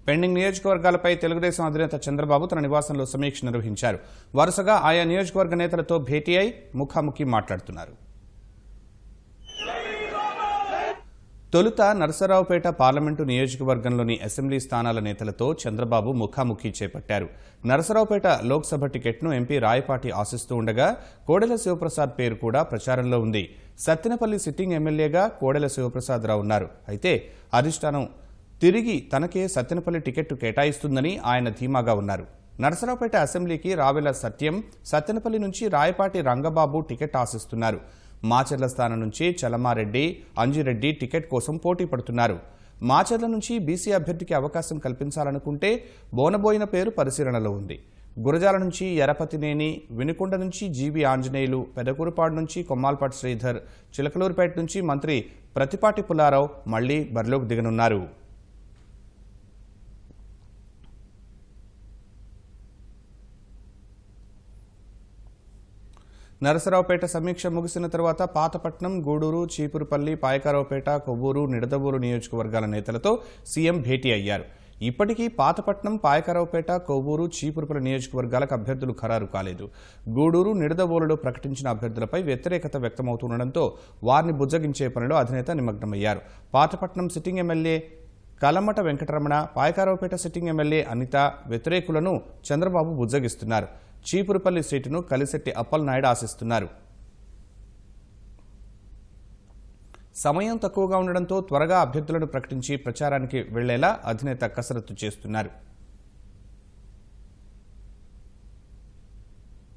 Pending నియోజకవర్గాలపై Telugu Desam అధినేత చంద్రబాబు తన నివాసంలో సమీక్ష నిర్వహించారు. వరుసగా ఆయా నియోజకవర్గ నేతలతో భేటీ అయి ముఖాముఖి మాట్లాడుతున్నారు. తొలుత నరసరావుపేట పార్లమెంటు నియోజకవర్గంలోని అసెంబ్లీ స్థానాల నేతలతో చంద్రబాబు ముఖాముఖి చేపట్టారు. నరసరావుపేట లోక్సభ టికెట్ను ఎంపీ రాయపాటి ఆశిస్తూ ఉండగా కోడెల శివప్రసాద్ పేరు కూడా ప్రచారంలో ఉంది. సత్తెనపల్లి సిట్టింగ్ ఎమ్మెల్యేగా కోడెల శివప్రసాద్ రావు ఉన్నారు. అయితే అధిష్టానం తిరిగి తనకే సత్తెనపల్లి టికెట్ కేటాయిస్తుందని ఆయన ధీమాగా ఉన్నారు. నరసరావుపేట అసెంబ్లీకి రావెల సత్యం, సత్తెనపల్లి నుంచి రాయపాటి రంగబాబు టికెట్ ఆశిస్తున్నారు. మాచర్ల స్థానం నుంచి చలమారెడ్డి, అంజిరెడ్డి టికెట్ కోసం పోటీ పడుతున్నారు. మాచర్ల నుంచి బీసీ అభ్యర్థికి అవకాశం కల్పించాలనుకుంటే బోనబోయిన పేరు పరిశీలనలో ఉంది. గురజాల నుంచి ఎరపతినేని, వినుకొండ నుంచి జీవి ఆంజనేయులు, పెదకూరుపాడు నుంచి కొమ్మాలపాటి శ్రీధర్, చిలకలూరుపేట నుంచి మంత్రి ప్రతిపాటి పుల్లారావు మళ్లీ బరిలోకి దిగనున్నారు. నరసరావుపేట సమీక్ష ముగిసిన తర్వాత పాతపట్నం, గూడూరు, చీపురుపల్లి, పాయకారావుపేట, కొవ్వూరు, నిడదవోలు నియోజకవర్గాల నేతలతో సీఎం భేటీ అయ్యారు. ఇప్పటికీ పాతపట్నం, పాయకారావుపేట, కొవ్వూరు, చీపురుపల్లి నియోజకవర్గాలకు అభ్యర్థులు ఖరారు కాలేదు. గూడూరు, నిడదవోలులో ప్రకటించిన అభ్యర్థులపై వ్యతిరేకత వ్యక్తమవుతుండటంతో వారిని బుజ్జగించే పనిలో అధినేత నిమగ్నమయ్యారు. Pathapatnam sitting MLA Kalamata Venkataramana, Payakaraopeta sitting MLA Anitha వ్యతిరేకులను చంద్రబాబు బుజ్జగిస్తున్నారు. చీపురుపల్లి సీటును కలిశెట్టి అప్పలనాయుడు ఆశిస్తున్నారు. సమయం తక్కువగా ఉండడంతో త్వరగా అభ్యర్థులను ప్రకటించి ప్రచారానికి వెళ్లేలా అధినేత కసరత్తు చేస్తున్నారు.